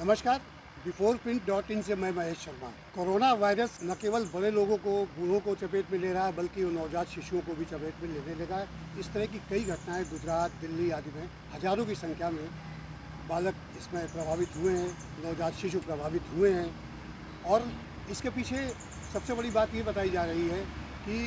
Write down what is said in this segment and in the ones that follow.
नमस्कार, बिफोरप्रिंट.इन से मैं महेश शर्मा। कोरोना वायरस न केवल बड़े लोगों को, बूढ़ों को चपेट में ले रहा है, बल्कि नवजात शिशुओं को भी चपेट में लेने लगा है। इस तरह की कई घटनाएं गुजरात, दिल्ली आदि में हज़ारों की संख्या में बालक इसमें प्रभावित हुए हैं, नवजात शिशु प्रभावित हुए हैं। और इसके पीछे सबसे बड़ी बात ये बताई जा रही है कि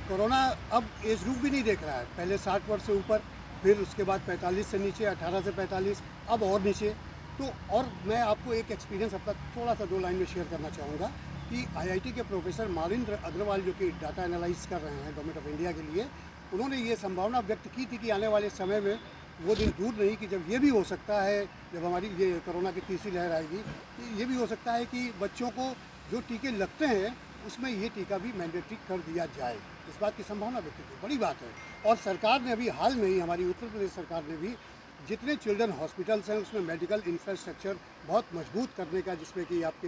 कोरोना अब एज ग्रुप भी नहीं देख रहा है। पहले 60 वर्ष से ऊपर, फिर उसके बाद 45 से नीचे, 18 से 45, अब और नीचे। तो और मैं आपको एक एक्सपीरियंस अपना थोड़ा सा 2 लाइन में शेयर करना चाहूँगा कि आईआईटी के प्रोफेसर मालिंद्र अग्रवाल, जो कि डाटा एनालाइज कर रहे हैं गवर्नमेंट ऑफ इंडिया के लिए, उन्होंने ये संभावना व्यक्त की थी कि आने वाले समय में वो दिन दूर नहीं कि जब ये भी हो सकता है, जब हमारी ये कोरोना की तीसरी लहर आएगी, कि ये भी हो सकता है कि बच्चों को जो टीके लगते हैं उसमें ये टीका भी मैंडेटरी कर दिया जाए। इस बात की संभावना व्यक्त की, बड़ी बात है। और सरकार ने अभी हाल में ही, हमारी उत्तर प्रदेश सरकार ने भी जितने चिल्ड्रन हॉस्पिटल्स हैं उसमें मेडिकल इंफ्रास्ट्रक्चर बहुत मजबूत करने का, जिसमें कि आपके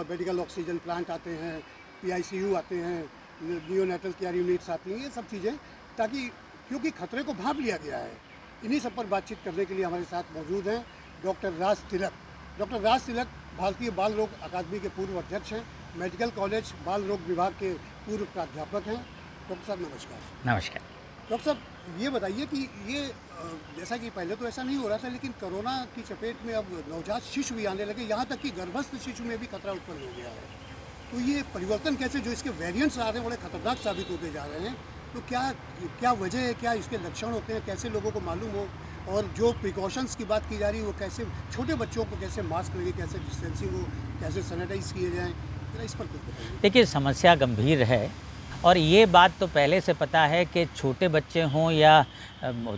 मेडिकल ऑक्सीजन प्लांट आते हैं, PICU आते हैं, नियोनेटल केयर यूनिट्स आती हैं, ये सब चीज़ें, ताकि क्योंकि खतरे को भांप लिया गया है। इन्हीं सब पर बातचीत करने के लिए हमारे साथ मौजूद हैं डॉक्टर राज तिलक। डॉक्टर राज तिलक भारतीय बाल रोग अकादमी के पूर्व अध्यक्ष हैं, मेडिकल कॉलेज बाल रोग विभाग के पूर्व प्राध्यापक हैं। डॉक्टर साहब नमस्कार। नमस्कार। डॉक्टर साहब, ये बताइए कि ये जैसा कि पहले तो ऐसा नहीं हो रहा था, लेकिन कोरोना की चपेट में अब नवजात शिशु भी आने लगे, यहाँ तक कि गर्भस्थ शिशु में भी खतरा उत्पन्न हो गया है। तो ये परिवर्तन कैसे, जो इसके वेरिएंट्स आ रहे हैं बड़े खतरनाक साबित होते जा रहे हैं, तो क्या वजह है, क्या इसके लक्षण होते हैं, कैसे लोगों को मालूम हो, और जो प्रिकॉशंस की बात की जा रही है वो कैसे, छोटे बच्चों को कैसे मास्क लगे, कैसे डिस्टेंसिंग हो, कैसे सैनिटाइज किए जाएँ, इस पर कुछ बताइए। देखिए, समस्या गंभीर है और ये बात तो पहले से पता है कि छोटे बच्चे हों या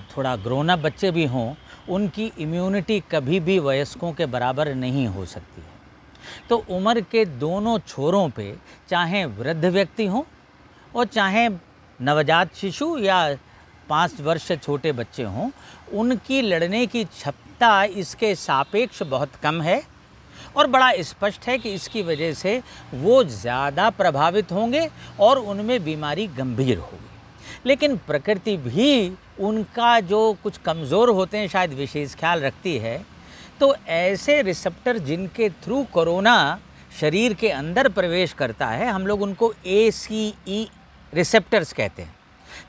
थोड़ा ग्रोन अप बच्चे भी हों, उनकी इम्यूनिटी कभी भी वयस्कों के बराबर नहीं हो सकती है। तो उम्र के दोनों छोरों पे, चाहे वृद्ध व्यक्ति हों और चाहे नवजात शिशु या 5 वर्ष से छोटे बच्चे हों, उनकी लड़ने की क्षमता इसके सापेक्ष बहुत कम है और बड़ा स्पष्ट है कि इसकी वजह से वो ज़्यादा प्रभावित होंगे और उनमें बीमारी गंभीर होगी। लेकिन प्रकृति भी उनका जो कुछ कमज़ोर होते हैं शायद विशेष ख्याल रखती है। तो ऐसे रिसेप्टर जिनके थ्रू कोरोना शरीर के अंदर प्रवेश करता है, हम लोग उनको ACE रिसेप्टर्स कहते हैं।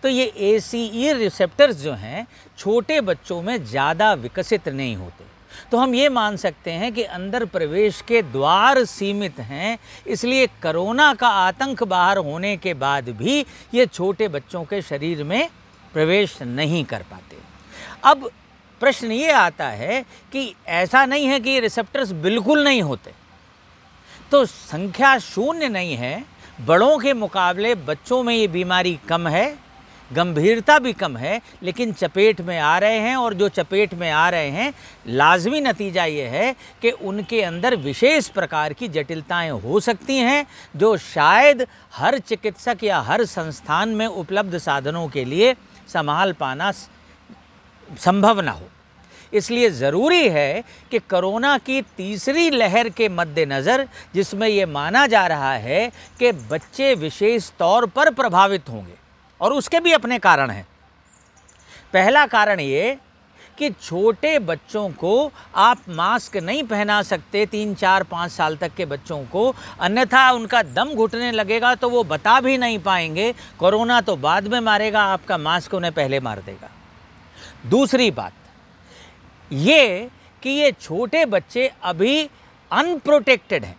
तो ये ACE रिसेप्टर्स जो हैं छोटे बच्चों में ज़्यादा विकसित नहीं होते। तो हम ये मान सकते हैं कि अंदर प्रवेश के द्वार सीमित हैं, इसलिए कोरोना का आतंक बाहर होने के बाद भी ये छोटे बच्चों के शरीर में प्रवेश नहीं कर पाते। अब प्रश्न ये आता है कि ऐसा नहीं है कि ये रिसेप्टर्स बिल्कुल नहीं होते। तो संख्या शून्य नहीं है, बड़ों के मुकाबले बच्चों में ये बीमारी कम है, गंभीरता भी कम है, लेकिन चपेट में आ रहे हैं। और जो चपेट में आ रहे हैं, लाजमी नतीजा ये है कि उनके अंदर विशेष प्रकार की जटिलताएं हो सकती हैं, जो शायद हर चिकित्सक या हर संस्थान में उपलब्ध साधनों के लिए संभाल पाना संभव ना हो। इसलिए ज़रूरी है कि कोरोना की तीसरी लहर के मद्देनज़र, जिसमें ये माना जा रहा है कि बच्चे विशेष तौर पर प्रभावित होंगे, और उसके भी अपने कारण हैं। पहला कारण ये कि छोटे बच्चों को आप मास्क नहीं पहना सकते 3, 4, 5 साल तक के बच्चों को, अन्यथा उनका दम घुटने लगेगा तो वो बता भी नहीं पाएंगे। कोरोना तो बाद में मारेगा, आपका मास्क उन्हें पहले मार देगा। दूसरी बात ये कि ये छोटे बच्चे अभी अनप्रोटेक्टेड हैं।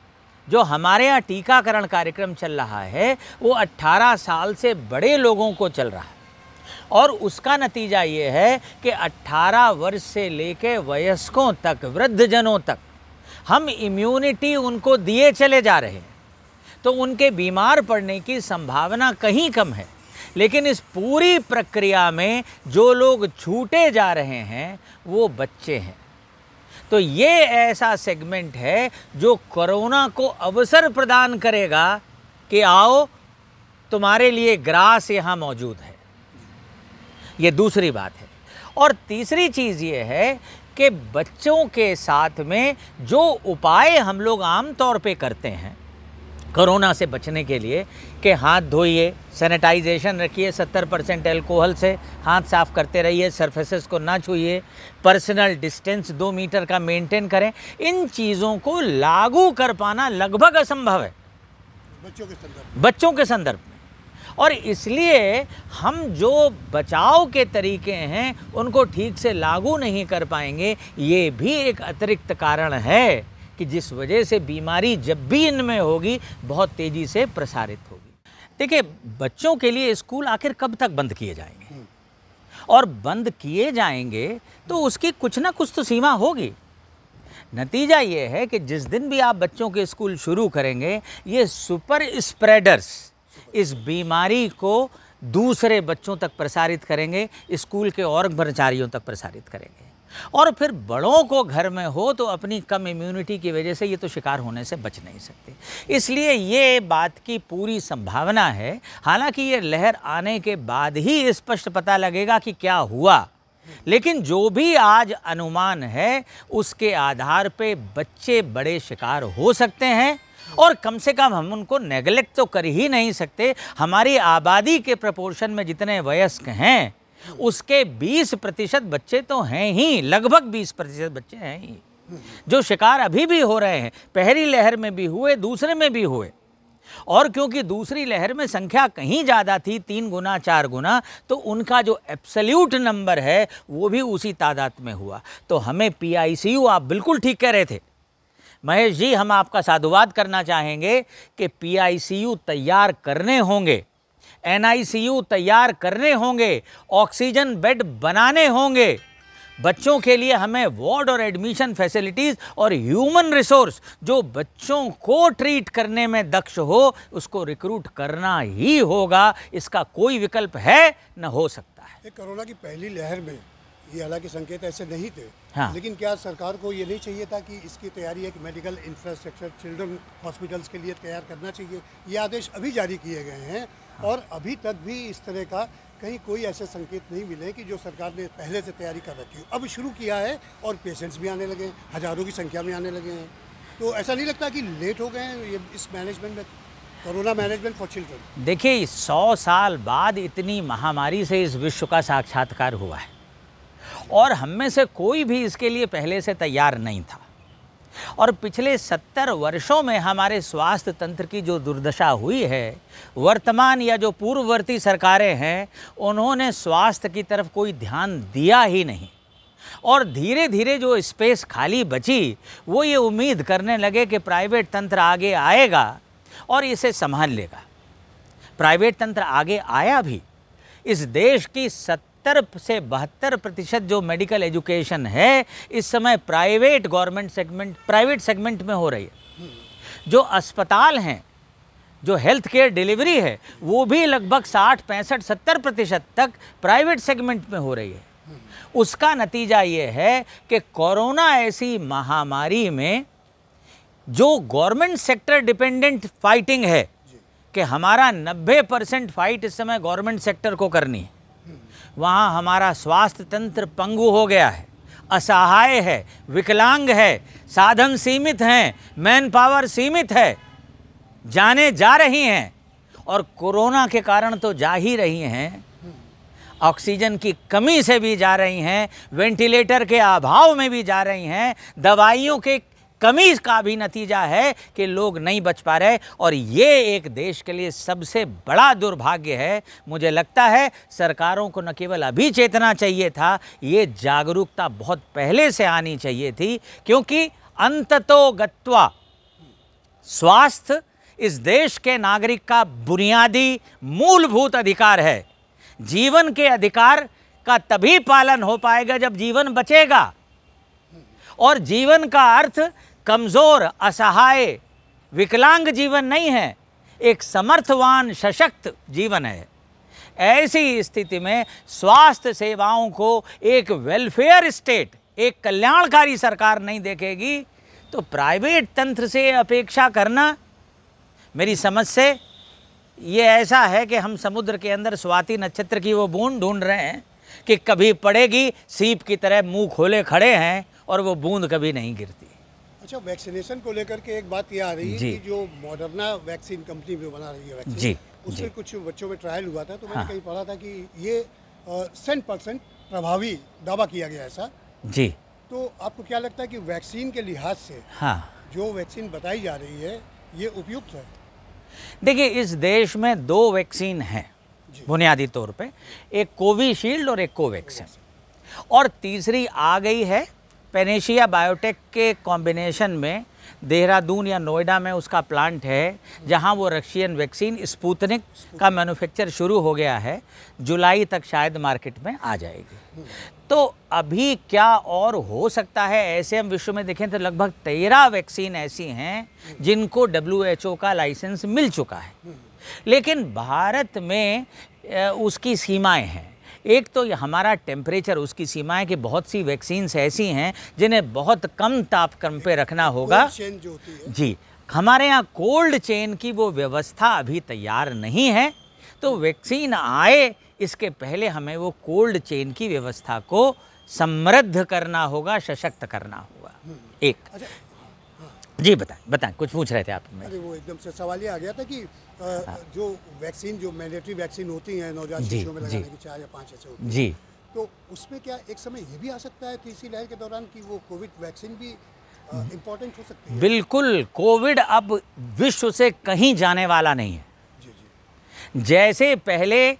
जो हमारे यहाँ टीकाकरण कार्यक्रम चल रहा है वो 18 साल से बड़े लोगों को चल रहा है, और उसका नतीजा ये है कि 18 वर्ष से लेकर वयस्कों तक, वृद्धजनों तक हम इम्यूनिटी उनको दिए चले जा रहे हैं। तो उनके बीमार पड़ने की संभावना कहीं कम है। लेकिन इस पूरी प्रक्रिया में जो लोग छूटे जा रहे हैं वो बच्चे हैं। तो ये ऐसा सेगमेंट है जो कोरोना को अवसर प्रदान करेगा कि आओ, तुम्हारे लिए ग्रास यहाँ मौजूद है। ये दूसरी बात है। और तीसरी चीज़ ये है कि बच्चों के साथ में जो उपाय हम लोग आम तौर पे करते हैं, कोरोना से बचने के लिए कि हाथ धोइए, सैनिटाइजेशन रखिए, 70% अल्कोहल से हाथ साफ़ करते रहिए, सरफेसेस को ना छूइए, पर्सनल डिस्टेंस 2 मीटर का मेंटेन करें। इन चीज़ों को लागू कर पाना लगभग असंभव है बच्चों के संदर्भ में। और इसलिए हम जो बचाव के तरीके हैं उनको ठीक से लागू नहीं कर पाएंगे। ये भी एक अतिरिक्त कारण है कि जिस वजह से बीमारी जब भी इनमें होगी बहुत तेज़ी से प्रसारित होगी। देखिए, बच्चों के लिए स्कूल आखिर कब तक बंद किए जाएंगे, और बंद किए जाएंगे तो उसकी कुछ ना कुछ तो सीमा होगी। नतीजा ये है कि जिस दिन भी आप बच्चों के स्कूल शुरू करेंगे, ये सुपर स्प्रेडर्स इस बीमारी को दूसरे बच्चों तक प्रसारित करेंगे, स्कूल के और कर्मचारियों तक प्रसारित करेंगे, और फिर बड़ों को घर में हो तो अपनी कम इम्यूनिटी की वजह से ये तो शिकार होने से बच नहीं सकते। इसलिए ये बात की पूरी संभावना है, हालांकि ये लहर आने के बाद ही स्पष्ट पता लगेगा कि क्या हुआ, लेकिन जो भी आज अनुमान है उसके आधार पे बच्चे बड़े शिकार हो सकते हैं, और कम से कम हम उनको नेगलेक्ट तो कर ही नहीं सकते। हमारी आबादी के प्रपोर्शन में जितने वयस्क हैं उसके 20% बच्चे तो हैं ही, लगभग 20% बच्चे हैं ही जो शिकार अभी भी हो रहे हैं। पहली लहर में भी हुए, दूसरे में भी हुए, और क्योंकि दूसरी लहर में संख्या कहीं ज़्यादा थी, 3 गुना 4 गुना, तो उनका जो एब्सोल्यूट नंबर है वो भी उसी तादाद में हुआ। तो हमें PICU, आप बिल्कुल ठीक कह रहे थे महेश जी, हम आपका साधुवाद करना चाहेंगे कि PICU तैयार करने होंगे, NICU तैयार करने होंगे, ऑक्सीजन बेड बनाने होंगे। बच्चों के लिए हमें वार्ड और एडमिशन फैसिलिटीज़ और ह्यूमन रिसोर्स जो बच्चों को ट्रीट करने में दक्ष हो उसको रिक्रूट करना ही होगा। इसका कोई विकल्प है न हो सकता है। कोरोना की पहली लहर में ये हालांकि संकेत ऐसे नहीं थे, हाँ। लेकिन क्या सरकार को ये नहीं चाहिए था कि इसकी तैयारी एक मेडिकल इंफ्रास्ट्रक्चर चिल्ड्रन हॉस्पिटल्स के लिए तैयार करना चाहिए? ये आदेश अभी जारी किए गए हैं और अभी तक भी इस तरह का कहीं कोई ऐसे संकेत नहीं मिले कि जो सरकार ने पहले से तैयारी कर रखी हो। अब शुरू किया है और पेशेंट्स भी आने लगे, हज़ारों की संख्या में आने लगे हैं। तो ऐसा नहीं लगता कि लेट हो गए हैं ये इस मैनेजमेंट में, कोरोना मैनेजमेंट फॉर चिल्ड्रन? देखिए, 100 साल बाद इतनी महामारी से इस विश्व का साक्षात्कार हुआ है और हम में से कोई भी इसके लिए पहले से तैयार नहीं था। और पिछले 70 वर्षों में हमारे स्वास्थ्य तंत्र की जो दुर्दशा हुई है, वर्तमान या जो पूर्ववर्ती सरकारें हैं उन्होंने स्वास्थ्य की तरफ कोई ध्यान दिया ही नहीं, और धीरे धीरे जो स्पेस खाली बची वो ये उम्मीद करने लगे कि प्राइवेट तंत्र आगे आएगा और इसे संभाल लेगा। प्राइवेट तंत्र आगे आया भी। इस देश की 70 से 72% जो मेडिकल एजुकेशन है इस समय प्राइवेट सेगमेंट में हो रही है। जो अस्पताल हैं, जो हेल्थ केयर डिलीवरी है, वो भी लगभग 60, 65, 70% तक प्राइवेट सेगमेंट में हो रही है। उसका नतीजा ये है कि कोरोना ऐसी महामारी में जो गवर्नमेंट सेक्टर डिपेंडेंट फाइटिंग है कि हमारा 90% फाइट इस समय गवर्नमेंट सेक्टर को करनी है, वहाँ हमारा स्वास्थ्य तंत्र पंगु हो गया है, असहाय है, विकलांग है, साधन सीमित हैं, मैन पावर सीमित है, जाने जा रही हैं और कोरोना के कारण तो जा ही रही हैं, ऑक्सीजन की कमी से भी जा रही हैं, वेंटिलेटर के अभाव में भी जा रही हैं, दवाइयों के कमी का भी नतीजा है कि लोग नहीं बच पा रहे। और ये एक देश के लिए सबसे बड़ा दुर्भाग्य है। मुझे लगता है सरकारों को न केवल अभी चेतना चाहिए था, ये जागरूकता बहुत पहले से आनी चाहिए थी, क्योंकि अंततो गत्वा स्वास्थ्य इस देश के नागरिक का बुनियादी मूलभूत अधिकार है। जीवन के अधिकार का तभी पालन हो पाएगा जब जीवन बचेगा, और जीवन का अर्थ कमज़ोर, असहाय, विकलांग जीवन नहीं है, एक समर्थवान सशक्त जीवन है। ऐसी स्थिति में स्वास्थ्य सेवाओं को एक वेलफेयर स्टेट, एक कल्याणकारी सरकार नहीं देखेगी तो प्राइवेट तंत्र से अपेक्षा करना, मेरी समझ से ये ऐसा है कि हम समुद्र के अंदर स्वाति नक्षत्र की वो बूंद ढूंढ रहे हैं कि कभी पड़ेगी, सीप की तरह मुंह खोले खड़े हैं और वो बूंद कभी नहीं गिरती। अच्छा, वैक्सीनेशन को लेकर के एक बात ये आ रही है जी। कि जो मॉडर्ना वैक्सीन कंपनी जो बना रही है वैक्सीन, जी, उसमें जी। कुछ बच्चों में ट्रायल हुआ था, तो मैंने हाँ। कहीं पढ़ा था कि ये 100% प्रभावी दावा किया गया ऐसा। जी। तो आपको क्या लगता है कि वैक्सीन के लिहाज से हाँ, जो वैक्सीन बताई जा रही है ये उपयुक्त है? देखिए इस देश में 2 वैक्सीन हैं जी। बुनियादी तौर पे, एक कोविशील्ड और एक कोवैक्सीन, और तीसरी आ गई है पेनेशिया बायोटेक के कॉम्बिनेशन में। देहरादून या नोएडा में उसका प्लांट है जहां वो रशियन वैक्सीन स्पुतनिक का मैन्युफैक्चर शुरू हो गया है, जुलाई तक शायद मार्केट में आ जाएगी। तो अभी क्या और हो सकता है, ऐसे हम विश्व में देखें तो लगभग 13 वैक्सीन ऐसी हैं जिनको WHO का लाइसेंस मिल चुका है, लेकिन भारत में उसकी सीमाएं हैं। एक तो ये हमारा टेम्परेचर, उसकी सीमाएं कि बहुत सी वैक्सीन्स ऐसी हैं जिन्हें बहुत कम तापक्रम पे रखना होगा। कोल्ड चेन जो होती है। जी, हमारे यहाँ कोल्ड चेन की वो व्यवस्था अभी तैयार नहीं है, तो वैक्सीन आए इसके पहले हमें वो कोल्ड चेन की व्यवस्था को समृद्ध करना होगा, सशक्त करना होगा। एक अच्छा, जी बताएं कुछ पूछ रहे थे आप मुझसे। अरे वो एकदम से सवाल ये आ गया था कि जो वैक्सीन, जो मैंडेटरी वैक्सीन होती हैं नवजात जी, शिशुओं में जी। लगाने की 4 या 5 ऐसे होती हैं, जी, तो उसमें क्या एक समय ये भी आ सकता है तीसरी लहर के दौरान कि वो कोविड वैक्सीन भी इम्पोर्टेंट हो सकती है? बिल्कुल। कोविड अब विश्व से कहीं जाने वाला नहीं है। जी जी। जैसे पहले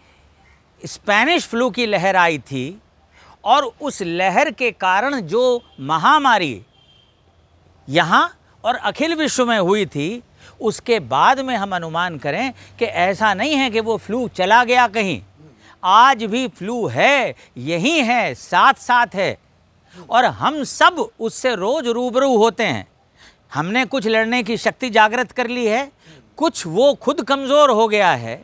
स्पेनिश फ्लू की लहर आई थी और उस लहर के कारण जो महामारी यहाँ और अखिल विश्व में हुई थी, उसके बाद में हम अनुमान करें कि ऐसा नहीं है कि वो फ्लू चला गया कहीं, आज भी फ्लू है, यही है, साथ साथ है, और हम सब उससे रोज रूबरू होते हैं। हमने कुछ लड़ने की शक्ति जागृत कर ली है, कुछ वो खुद कमज़ोर हो गया है।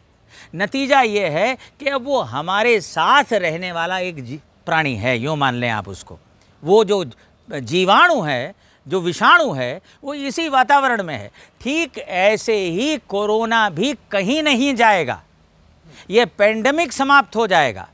नतीजा ये है कि अब वो हमारे साथ रहने वाला एक प्राणी है, यूँ मान लें आप उसको। वो जो जीवाणु है, जो विषाणु है, वो इसी वातावरण में है। ठीक ऐसे ही कोरोना भी कहीं नहीं जाएगा। ये पेंडेमिक समाप्त हो जाएगा,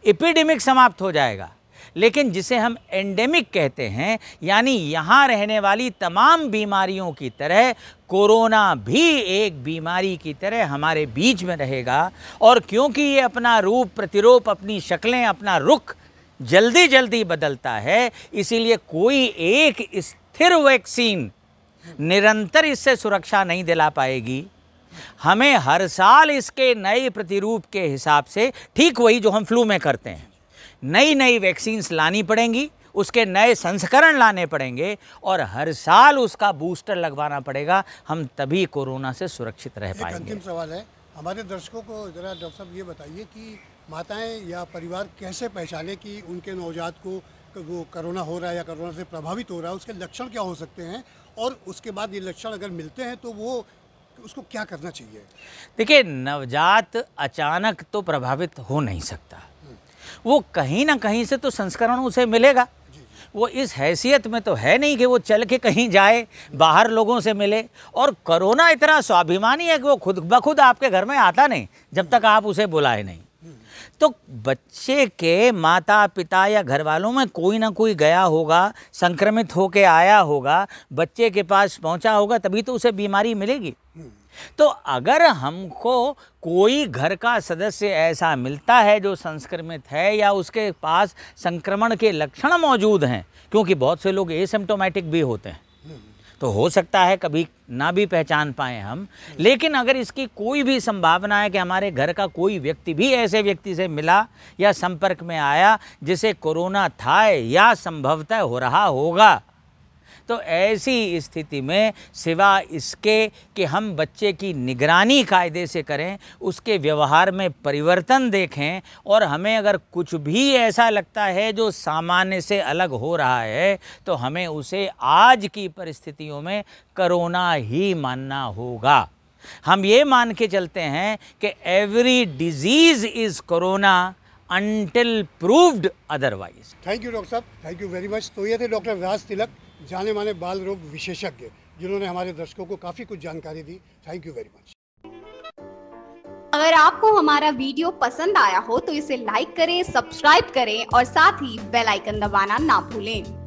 एपिडेमिक समाप्त हो जाएगा, लेकिन जिसे हम एंडेमिक कहते हैं, यानी यहाँ रहने वाली तमाम बीमारियों की तरह कोरोना भी एक बीमारी की तरह हमारे बीच में रहेगा। और क्योंकि ये अपना रूप, प्रतिरूप, अपनी शक्लें, अपना रुख जल्दी जल्दी बदलता है, इसीलिए कोई एक स्थिर वैक्सीन निरंतर इससे सुरक्षा नहीं दिला पाएगी। हमें हर साल इसके नए प्रतिरूप के हिसाब से, ठीक वही जो हम फ्लू में करते हैं, नई नई वैक्सीन्स लानी पड़ेंगी, उसके नए संस्करण लाने पड़ेंगे, और हर साल उसका बूस्टर लगवाना पड़ेगा। हम तभी कोरोना से सुरक्षित रह एक पाएंगे। अंतिम सवाल है हमारे दर्शकों को, जरा डॉक्टर साहब ये बताइए कि माताएं या परिवार कैसे पहचाने कि उनके नवजात को वो कोरोना हो रहा है या कोरोना से प्रभावित हो रहा है, उसके लक्षण क्या हो सकते हैं, और उसके बाद ये लक्षण अगर मिलते हैं तो वो उसको क्या करना चाहिए? देखिए, नवजात अचानक तो प्रभावित हो नहीं सकता, वो कहीं ना कहीं से तो संस्करण उसे मिलेगा। वो इस हैसियत में तो है नहीं कि वो चल के कहीं जाए, बाहर लोगों से मिले। और कोरोना इतना स्वाभिमानी है कि वो खुद ब खुद आपके घर में आता नहीं जब तक आप उसे बुलाए नहीं। तो बच्चे के माता पिता या घर वालों में कोई ना कोई गया होगा, संक्रमित होके आया होगा, बच्चे के पास पहुंचा होगा, तभी तो उसे बीमारी मिलेगी। तो अगर हमको कोई घर का सदस्य ऐसा मिलता है जो संक्रमित है या उसके पास संक्रमण के लक्षण मौजूद हैं, क्योंकि बहुत से लोग एसिम्प्टोमेटिक भी होते हैं, तो हो सकता है कभी ना भी पहचान पाएँ हम, लेकिन अगर इसकी कोई भी संभावना है कि हमारे घर का कोई व्यक्ति भी ऐसे व्यक्ति से मिला या संपर्क में आया जिसे कोरोना था या संभवतः हो रहा होगा, तो ऐसी स्थिति में सिवा इसके कि हम बच्चे की निगरानी कायदे से करें, उसके व्यवहार में परिवर्तन देखें, और हमें अगर कुछ भी ऐसा लगता है जो सामान्य से अलग हो रहा है, तो हमें उसे आज की परिस्थितियों में कोरोना ही मानना होगा। हम ये मान के चलते हैं कि every disease is corona until proved otherwise. Thank you doctor साहब, थैंक यू वेरी मच। तो ये थे डॉक्टर राज तिलक, जाने माने बाल रोग विशेषज्ञ, जिन्होंने हमारे दर्शकों को काफ़ी कुछ जानकारी दी। Thank you very much. अगर आपको हमारा वीडियो पसंद आया हो तो इसे लाइक करें, सब्सक्राइब करें और साथ ही बेल आइकन दबाना ना भूलें।